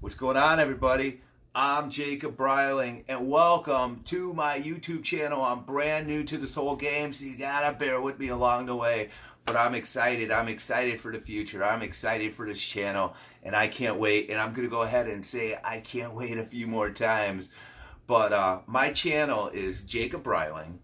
What's going on, everybody? I'm Jacob Breiling, and welcome to my YouTube channel. I'm brand new to this whole game, so you gotta bear with me along the way. But I'm excited. I'm excited for the future. I'm excited for this channel, and I can't wait. And I'm gonna go ahead and say I can't wait a few more times. But my channel is Jacob Breiling,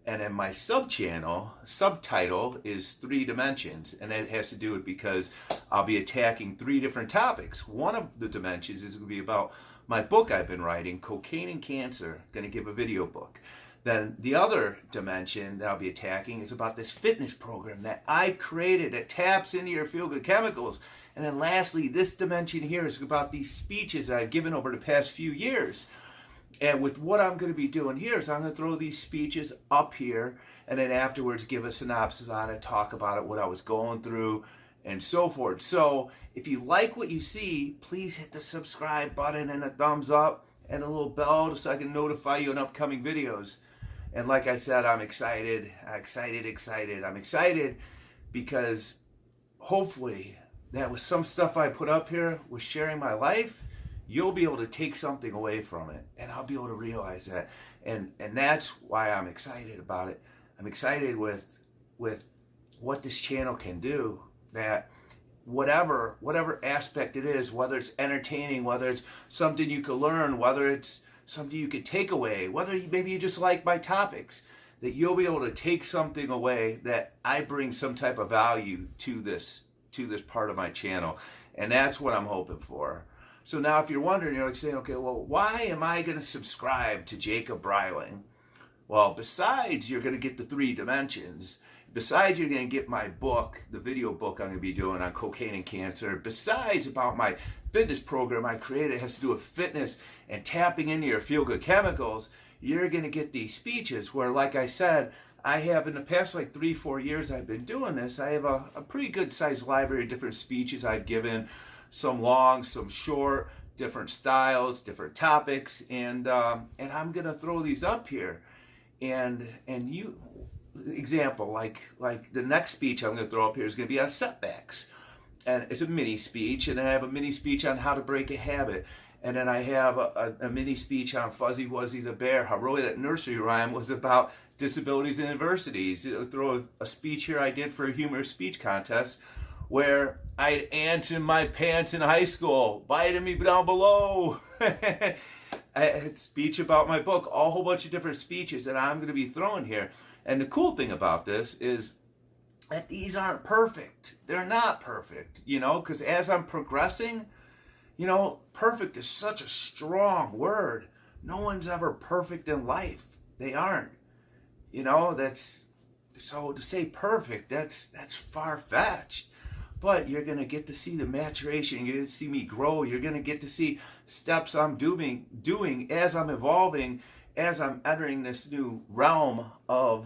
and then my subtitle is 3 Dimensions, and that has to do with because I'll be attacking 3 different topics. One of the dimensions is going to be about my book I've been writing, Cocaine and Cancer. Going to give a video book. Then the other dimension that I'll be attacking is about this fitness program that I created that taps into your feel-good chemicals. And then lastly, this dimension here is about these speeches I've given over the past few years. And with what I'm going to be doing here is I'm going to throw these speeches up here and then afterwards give a synopsis on it, talk about it, what I was going through, and so forth. So if you like what you see, please hit the subscribe button and a thumbs up and a little bell so I can notify you on upcoming videos. And like I said, I'm excited. I'm excited because hopefully that was some stuff I put up here was sharing my life. You'll be able to take something away from it, and I'll be able to realize that, and that's why I'm excited about it. I'm excited with what this channel can do. That whatever aspect it is, whether it's entertaining, whether it's something you can learn, whether it's something you could take away, whether maybe you just like my topics, that you'll be able to take something away that I bring some type of value to this part of my channel, and that's what I'm hoping for. So now if you're wondering, you're like saying, okay, well, why am I going to subscribe to Jacob Breiling? Well, besides you're going to get the 3 dimensions, besides you're going to get my book, the video book I'm going to be doing on cocaine and cancer, besides about my fitness program I created, it has to do with fitness and tapping into your feel-good chemicals, you're going to get these speeches where, like I said, I have in the past like 3-4 years I've been doing this, I have a pretty good sized library of different speeches I've given, some long, some short, different styles, different topics, and I'm gonna throw these up here, and you, example, like the next speech I'm gonna throw up here is gonna be on setbacks, and it's a mini speech, and I have a mini speech on how to break a habit, and then I have a mini speech on Fuzzy Wuzzy the Bear, how really that nursery rhyme was about disabilities and adversities. I'll throw a speech here I did for a humorous speech contest, where I had ants in my pants in high school, biting me down below. I had speech about my book, a whole bunch of different speeches that I'm going to be throwing here. And the cool thing about this is that these aren't perfect. They're not perfect, because as I'm progressing, perfect is such a strong word. No one's ever perfect in life. They aren't. That's, so to say perfect, that's far-fetched. But you're going to get to see the maturation. You're going to see me grow. You're going to get to see steps I'm doing as I'm evolving, as I'm entering this new realm of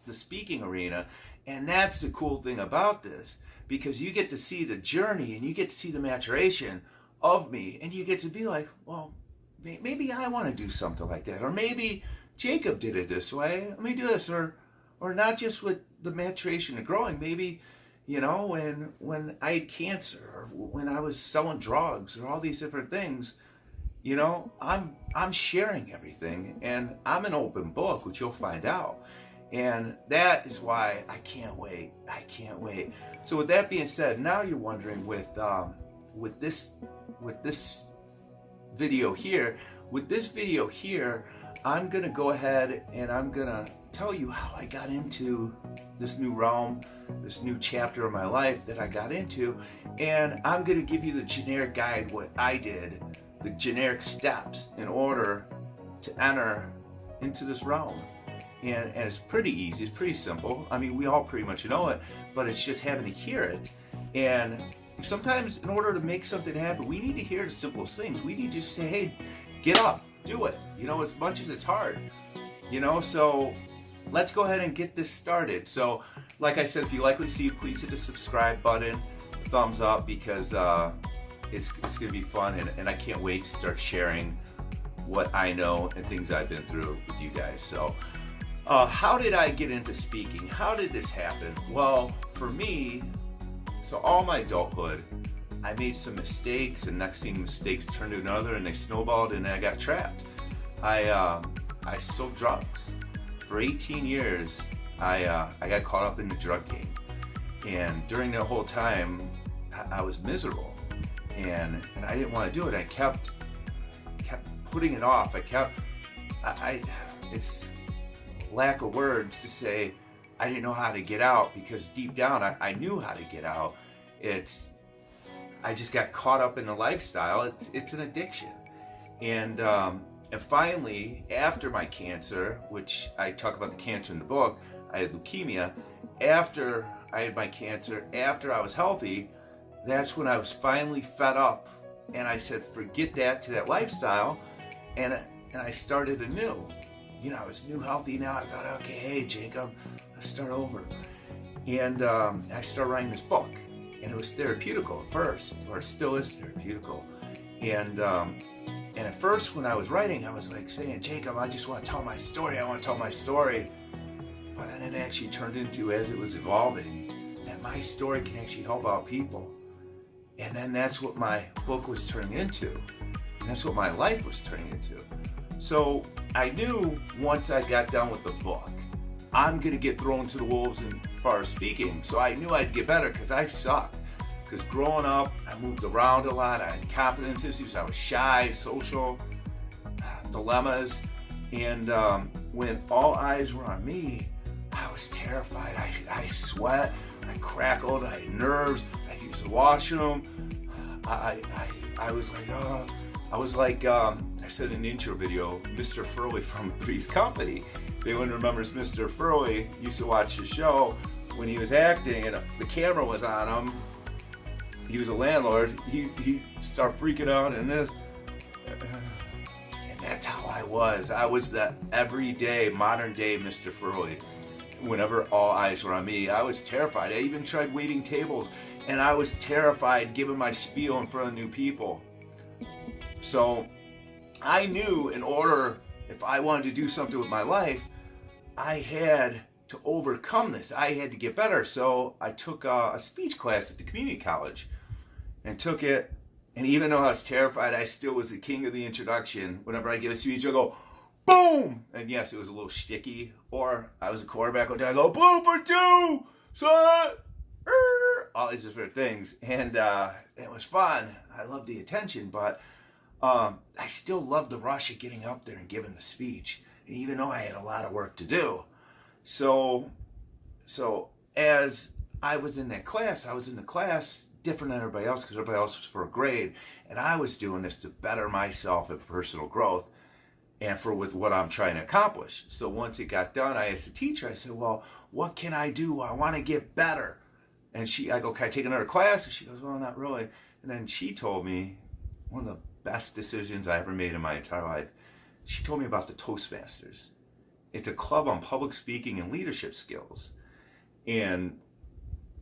the speaking arena. And that's the cool thing about this, because you get to see the journey and you get to see the maturation of me. And you get to be like, well, maybe I want to do something like that. Or maybe Jacob did it this way. Let me do this. Or not just with the maturation and growing. Maybe when I had cancer, or when I was selling drugs, or all these different things, I'm sharing everything, and I'm an open book, which you'll find out. And that is why I can't wait. So with that being said, now you're wondering with this video here, I'm gonna go ahead and I'm gonna tell you how I got into this new realm, this new chapter of my life that I got into, and I'm going to give you the generic guide, what I did, the generic steps in order to enter into this realm. And it's pretty easy, it's pretty simple. I mean, we all pretty much know it, but it's just having to hear it. And sometimes in order to make something happen, we need to hear the simplest things. We need to just say, hey, get up, do it. As much as it's hard, so let's go ahead and get this started. So like I said, if you like what you see, please hit the subscribe button, thumbs up, because it's going to be fun, and I can't wait to start sharing what I know and things I've been through with you guys. So how did I get into speaking? How did this happen? Well, for me, so all my adulthood, I made some mistakes, and next thing mistakes turned to another, and they snowballed, and I got trapped. I sold drugs for 18 years. I got caught up in the drug game, and during that whole time, I was miserable, and I didn't want to do it. I kept putting it off. It's lack of words to say I didn't know how to get out, because deep down I knew how to get out. I just got caught up in the lifestyle. It's an addiction. And finally, after my cancer, which I talk about the cancer in the book, I had leukemia. After I had my cancer, after I was healthy, that's when I was finally fed up. And I said, forget that lifestyle. And I started anew. I was new, healthy now. I thought, okay, hey, Jacob, let's start over. And I started writing this book. And it was therapeutical at first, or it still is therapeutical. And at first, when I was writing, I was like saying, Jacob, I just want to tell my story. I want to tell my story. But then it actually turned into, as it was evolving, that my story can actually help out people. And then that's what my book was turning into. And that's what my life was turning into. So I knew once I got done with the book, I'm going to get thrown to the wolves as far as speaking. So I knew I'd get better, because I sucked. Because growing up, I moved around a lot. I had confidence issues. I was shy, social, dilemmas. And when all eyes were on me, I was terrified. I sweat. I crackled. I had nerves. I used the washroom. I was like, oh. I was like, I said in the intro video, Mr. Furley from Three's Company. If anyone remembers Mr. Furley, used to watch the show when he was acting and the camera was on him. He was a landlord. He started freaking out and this. And that's how I was. I was the everyday, modern day Mr. Furley. Whenever all eyes were on me, I was terrified. I even tried waiting tables, and I was terrified giving my spiel in front of new people. So I knew in order, if I wanted to do something with my life, I had to overcome this. I had to get better. So I took a speech class at the community college and took it. And even though I was terrified, I still was the king of the introduction. Whenever I give a speech, I go, boom! And yes, it was a little shticky. Or I was a quarterback, I go, boom for two! Son! All these different things. And it was fun. I loved the attention, but I still loved the rush of getting up there and giving the speech, even though I had a lot of work to do. So as I was in that class, different than everybody else, because everybody else was for a grade, and I was doing this to better myself and personal growth, and with what I'm trying to accomplish. So once it got done, I asked the teacher, I said, well, what can I do? I want to get better. And I go, can I take another class? And she goes, well, not really. And then she told me one of the best decisions I ever made in my entire life. She told me about the Toastmasters. It's a club on public speaking and leadership skills. And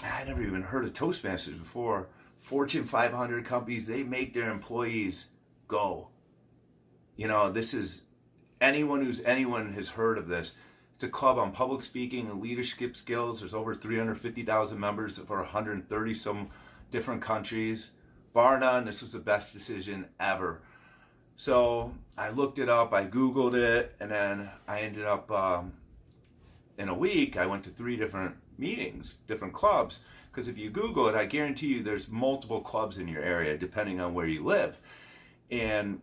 I never even heard of Toastmasters before. Fortune 500 companies, they make their employees go. This is, anyone has heard of this. It's a club on public speaking and leadership skills. There's over 350,000 members for 130 some different countries. Bar none, this was the best decision ever. So I looked it up, I Googled it, and then I ended up, in a week, I went to 3 different meetings, different clubs. Because if you Google it, I guarantee you there's multiple clubs in your area, depending on where you live. And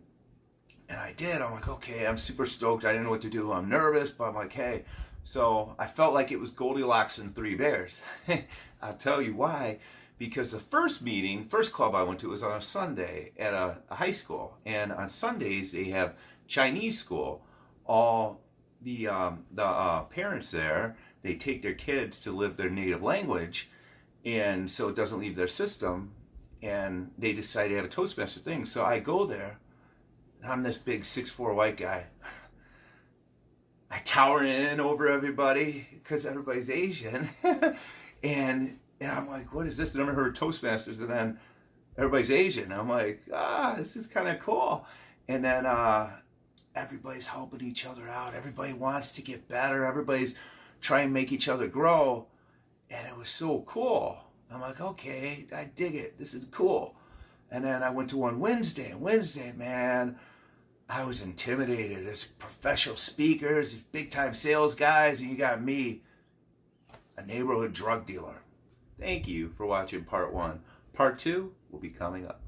I did. I'm like, okay, I'm super stoked. I didn't know what to do. I'm nervous, but I'm like, hey. So I felt like it was Goldilocks and 3 bears. I'll tell you why. Because the first club I went to was on a Sunday at a high school. And on Sundays, they have Chinese school. All the parents there, they take their kids to live their native language. And so it doesn't leave their system. And they decide to have a Toastmaster thing. So I go there. I'm this big 6'4" white guy. I tower in over everybody because everybody's Asian. and I'm like, what is this? I never heard Toastmasters. And then everybody's Asian. I'm like, this is kind of cool. And then everybody's helping each other out. Everybody wants to get better. Everybody's trying to make each other grow. And it was so cool. I'm like, okay, I dig it. This is cool. And then I went to one Wednesday. And Wednesday, man, I was intimidated. There's professional speakers, these big-time sales guys, and you got me, a neighborhood drug dealer. Thank you for watching part 1. Part 2 will be coming up.